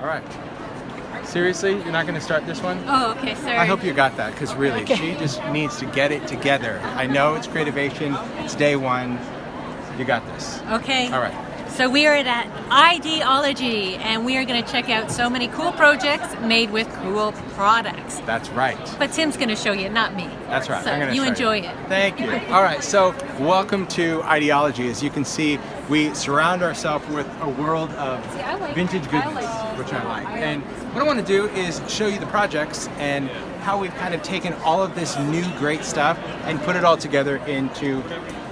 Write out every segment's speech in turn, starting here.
All right. Seriously, you're not going to start this one? Oh, okay, sorry. I hope you got that, because really, she just needs to get it together. I know it's Creativation, it's day one. You got this. Okay. All right. So we are at Ideaology, and we are going to check out so many cool projects made with cool products. That's right. But Tim's going to show you, not me. That's right. So I'm gonna you show enjoy it. Thank you. All right, so welcome to Ideaology. As you can see, we surround ourselves with a world of vintage goodness, which I like. And what I want to do is show you the projects and how we've kind of taken all of this new great stuff and put it all together into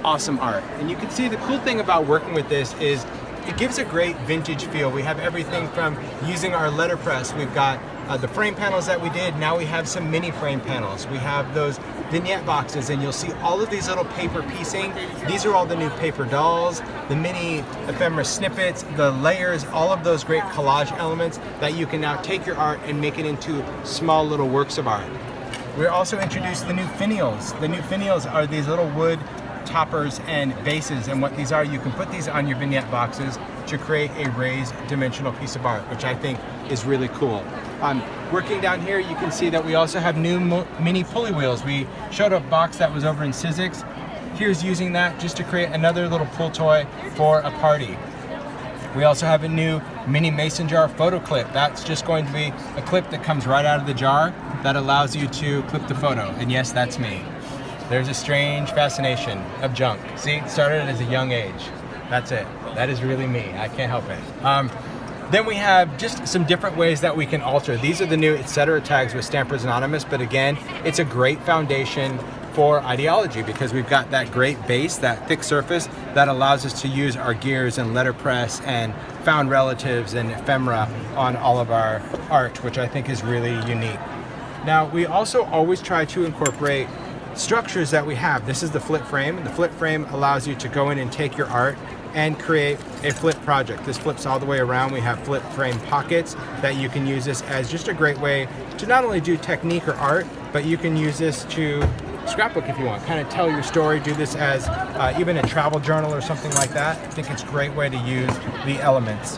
awesome art. And you can see the cool thing about working with this is it gives a great vintage feel. We have everything from using our letterpress. We've got the frame panels that we did. Now we have some mini frame panels. We have those vignette boxes, and you'll see all of these little paper piecing. These are all the new paper dolls, the mini ephemera snippets, the layers, all of those great collage elements that you can now take your art and make it into small little works of art. We also introduced the new finials. The new finials are these little wood toppers and bases, and what these are, you can put these on your vignette boxes to create a raised dimensional piece of art, which I think is really cool. Working down here, you can see that we also have new mini pulley wheels. We showed a box that was over in Sizzix. Here's using that just to create another little pull toy for a party. We also have a new mini mason jar photo clip. That's just going to be a clip that comes right out of the jar that allows you to clip the photo. And yes, that's me. There's a strange fascination of junk. See, it started at a young age. That's it. That is really me. I can't help it. Then we have just some different ways that we can alter. These are the new etc. tags with Stampers Anonymous, but again, it's a great foundation for Ideology because we've got that great base, that thick surface that allows us to use our gears and letterpress and found relatives and ephemera on all of our art, which I think is really unique. Now, we also always try to incorporate structures that we have. This is the flip frame, and the flip frame allows you to go in and take your art and create a flip project. This flips all the way around. We have flip frame pockets that you can use this as just a great way to not only do technique or art, but you can use this to scrapbook if you want, kind of tell your story, do this as even a travel journal or something like that. I think it's a great way to use the elements.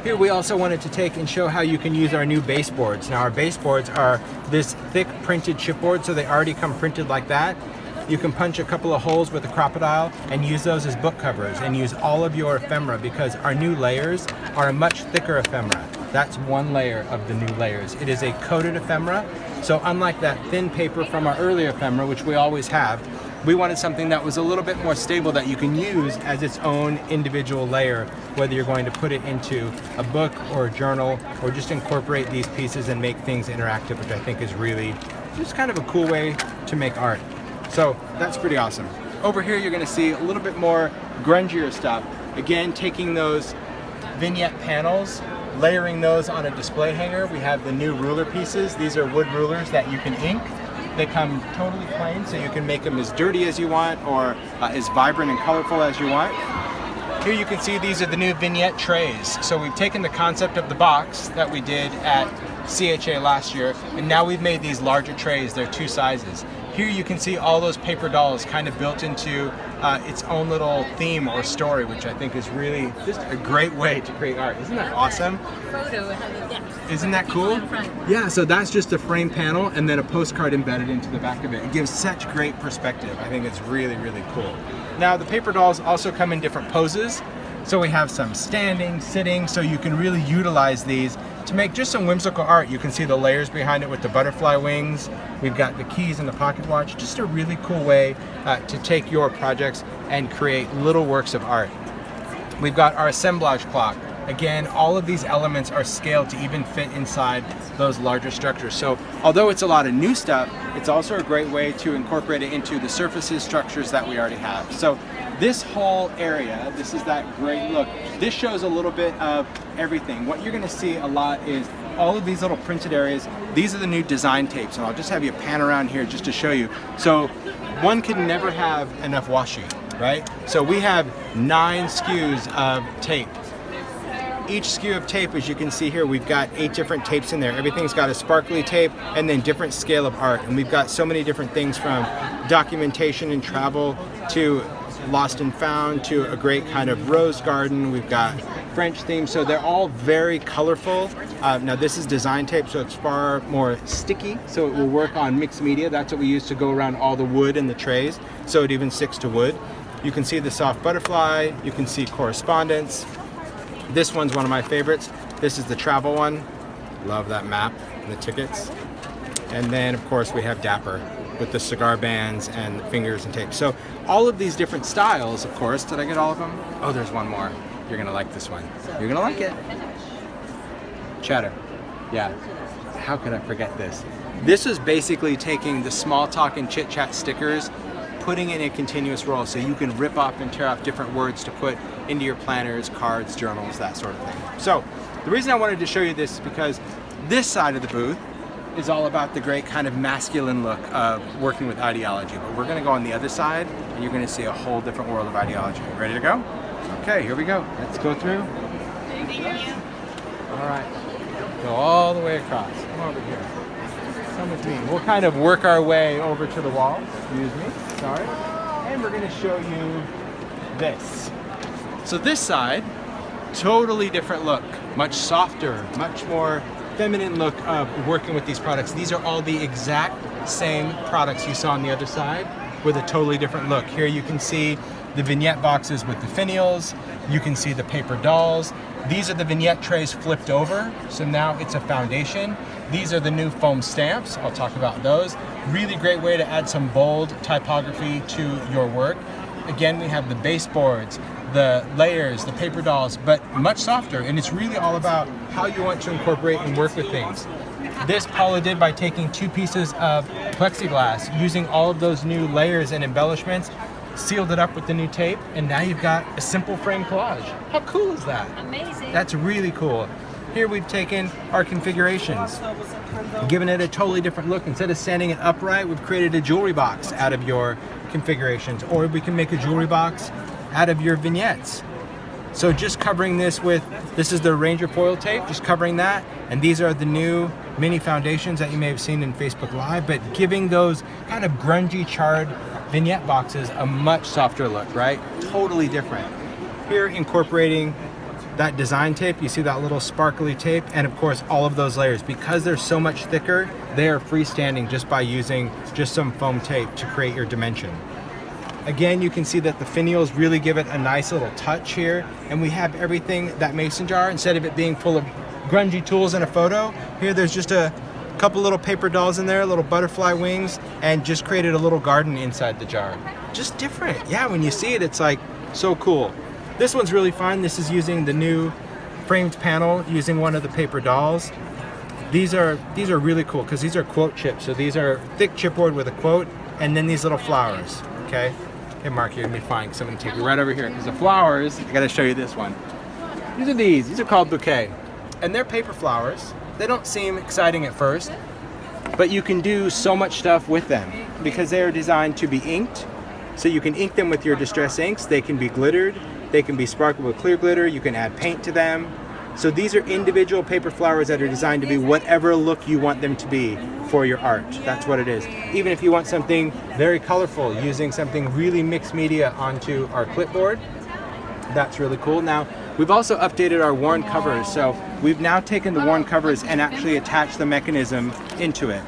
Here we also wanted to take and show how you can use our new baseboards. Now our baseboards are this thick printed chipboard, so they already come printed like that. You can punch a couple of holes with a crocodile and use those as book covers and use all of your ephemera because our new layers are a much thicker ephemera. That's one layer of the new layers. It is a coated ephemera, so unlike that thin paper from our earlier ephemera, which we always have, we wanted something that was a little bit more stable that you can use as its own individual layer, whether you're going to put it into a book or a journal or just incorporate these pieces and make things interactive, which I think is really just kind of a cool way to make art. So that's pretty awesome. Over here you're going to see a little bit more grungier stuff. Again, taking those vignette panels, layering those on a display hanger. We have the new ruler pieces. These are wood rulers that you can ink. They come totally plain, so you can make them as dirty as you want or as vibrant and colorful as you want. Here you can see these are the new vignette trays. So we've taken the concept of the box that we did at CHA last year, and now we've made these larger trays. They're two sizes. Here you can see all those paper dolls kind of built into its own little theme or story, which I think is really just a great way to create art. Isn't that awesome? Isn't that cool? Yeah, so that's just a frame panel and then a postcard embedded into the back of it. It gives such great perspective. I think it's really, really cool. Now the paper dolls also come in different poses. So we have some standing, sitting, so you can really utilize these to make just some whimsical art. You can see the layers behind it with the butterfly wings. We've got the keys and the pocket watch. Just a really cool way to take your projects and create little works of art. We've got our assemblage clock. Again, all of these elements are scaled to even fit inside those larger structures. So although it's a lot of new stuff, it's also a great way to incorporate it into the surfaces, structures that we already have. So this whole area, this is that great look. This shows a little bit of everything. What you're gonna see a lot is all of these little printed areas. These are the new design tapes, and I'll just have you pan around here just to show you. So one can never have enough washi, right? So we have 9 SKUs of tape. Each SKU of tape, as you can see here, we've got 8 different tapes in there. Everything's got a sparkly tape and then different scale of art. And we've got so many different things from documentation and travel to lost and found to a great kind of rose garden. We've got French themes, so they're all very colorful. Now this is design tape, so it's far more sticky, so it will work on mixed media. That's what we use to go around all the wood in the trays, so it even sticks to wood. You can see the soft butterfly, you can see correspondence. This one's one of my favorites. This is the travel one. Love that map and the tickets. And then of course we have Dapper with the cigar bands and the fingers and tape. So all of these different styles, of course. Did I get all of them? Oh, there's one more. You're gonna like this one. You're gonna like it. Chatter. Yeah. How could I forget this? This is basically taking the small talk and chit chat stickers, putting it in a continuous roll so you can rip off and tear off different words to put into your planners, cards, journals, that sort of thing. So the reason I wanted to show you this is because this side of the booth is all about the great kind of masculine look of working with ideology. But we're gonna go on the other side and you're gonna see a whole different world of ideology. Ready to go? Okay, here we go. Let's go through. Thank you. All right, go all the way across. Come over here. Come with me. We'll kind of work our way over to the wall. Excuse me, sorry. And we're gonna show you this. So this side, totally different look. Much softer, much more feminine look of working with these products. These are all the exact same products you saw on the other side with a totally different look. Here you can see the vignette boxes with the finials. You can see the paper dolls. These are the vignette trays flipped over, so now it's a foundation. These are the new foam stamps. I'll talk about those. Really great way to add some bold typography to your work. Again, we have the baseboards, the layers, the paper dolls, but much softer, and it's really all about how you want to incorporate and work with things. This Paula did by taking 2 pieces of plexiglass, using all of those new layers and embellishments, sealed it up with the new tape, and now you've got a simple frame collage. How cool is that? Amazing. That's really cool. Here we've taken our configurations, given it a totally different look. Instead of standing it upright, we've created a jewelry box out of your configurations, or we can make a jewelry box out of your vignettes. So just covering this with, this is the Ranger foil tape, just covering that, and these are the new mini foundations that you may have seen in Facebook Live, but giving those kind of grungy, charred vignette boxes a much softer look, right? Totally different. Here incorporating that design tape, you see that little sparkly tape, and of course all of those layers. Because they're so much thicker, they are freestanding just by using just some foam tape to create your dimension. Again, you can see that the finials really give it a nice little touch here, and we have everything, that mason jar, instead of it being full of grungy tools in a photo, here there's just a couple little paper dolls in there, little butterfly wings, and just created a little garden inside the jar. Just different. Yeah, when you see it, it's like so cool. This one's really fun. This is using the new framed panel, using one of the paper dolls. These are really cool because these are quote chips. So these are thick chipboard with a quote, and then these little flowers, okay? Hey Mark, you're gonna be fine because I'm gonna take you right over here because the flowers, I gotta show you this one. These are called bouquet, and they're paper flowers. They don't seem exciting at first, but you can do so much stuff with them because they are designed to be inked. So you can ink them with your distress inks. They can be glittered. They can be sparkled with clear glitter. You can add paint to them. So these are individual paper flowers that are designed to be whatever look you want them to be for your art. That's what it is. Even if you want something very colorful, using something really mixed media onto our clipboard, that's really cool. Now, we've also updated our worn covers. So we've now taken the worn covers and actually attached the mechanism into it.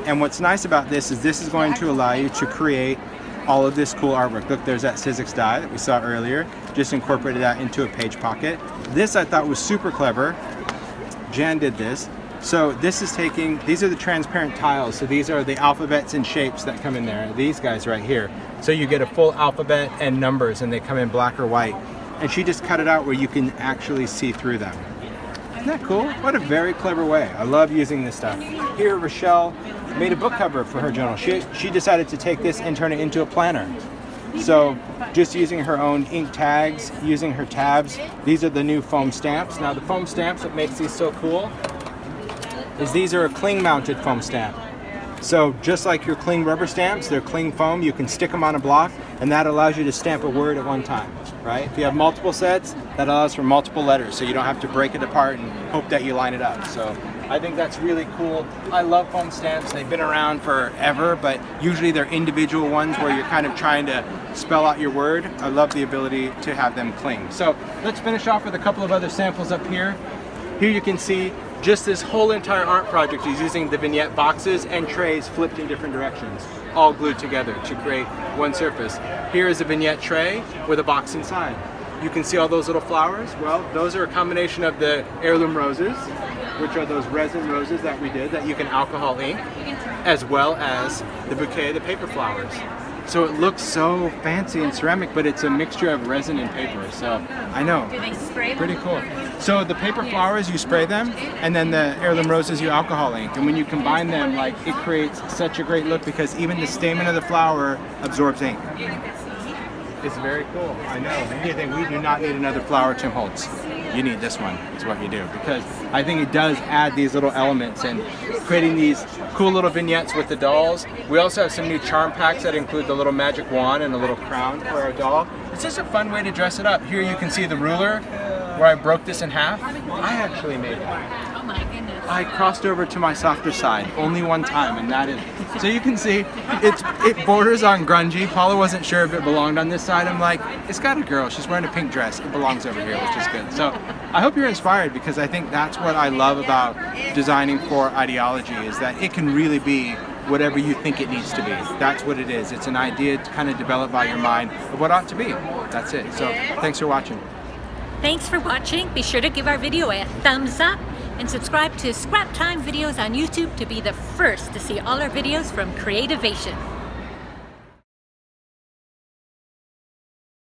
And what's nice about this is going to allow you to create all of this cool artwork. Look, there's that Sizzix die that we saw earlier. Just incorporated that into a page pocket. This I thought was super clever. Jan did this. So this is taking, these are the transparent tiles. So these are the alphabets and shapes that come in there. These guys right here. So you get a full alphabet and numbers, and they come in black or white. And she just cut it out where you can actually see through them. Isn't that cool? What a very clever way. I love using this stuff. Here, Rochelle made a book cover for her journal. She decided to take this and turn it into a planner. So just using her own ink tags, using her tabs. These are the new foam stamps. Now the foam stamps, what makes these so cool is these are a cling mounted foam stamp. So just like your cling rubber stamps, they're cling foam. You can stick them on a block, and that allows you to stamp a word at one time, right? If you have multiple sets, that allows for multiple letters, so you don't have to break it apart and hope that you line it up. So I think that's really cool. I love foam stamps. They've been around forever, but usually they're individual ones where you're kind of trying to spell out your word. I love the ability to have them cling. So let's finish off with a couple of other samples up here. Here you can see just this whole entire art project is using the vignette boxes and trays flipped in different directions, all glued together to create one surface. Here is a vignette tray with a box inside. You can see all those little flowers. Well, those are a combination of the heirloom roses, which are those resin roses that we did that you can alcohol ink, as well as the bouquet of the paper flowers. So it looks so fancy and ceramic, but it's a mixture of resin and paper. So I know, Do they spray them? pretty cool. So the paper flowers, you spray them, and then the heirloom roses, you alcohol ink. And when you combine them, like, it creates such a great look because even the stamen of the flower absorbs ink. It's very cool. I know. You think we do not need another flower, Tim Holtz. You need this one, is what you do, because I think it does add these little elements and creating these cool little vignettes with the dolls. We also have some new charm packs that include the little magic wand and a little crown for our doll. It's just a fun way to dress it up. Here you can see the ruler where I broke this in half. I actually made that. Oh my goodness. I crossed over to my softer side only one time, and that is, so you can see it borders on grungy. Paula wasn't sure if it belonged on this side. I'm like, it's got a girl, she's wearing a pink dress, it belongs over here, which is good. So I hope you're inspired, because I think that's what I love about designing for Ideaology, is that it can really be whatever you think it needs to be. That's what it is. It's an idea to kind of develop by your mind of what ought to be. That's it. So thanks for watching. Thanks for watching. Be sure to give our video a thumbs up and subscribe to Scrap Time videos on YouTube to be the first to see all our videos from Creativation.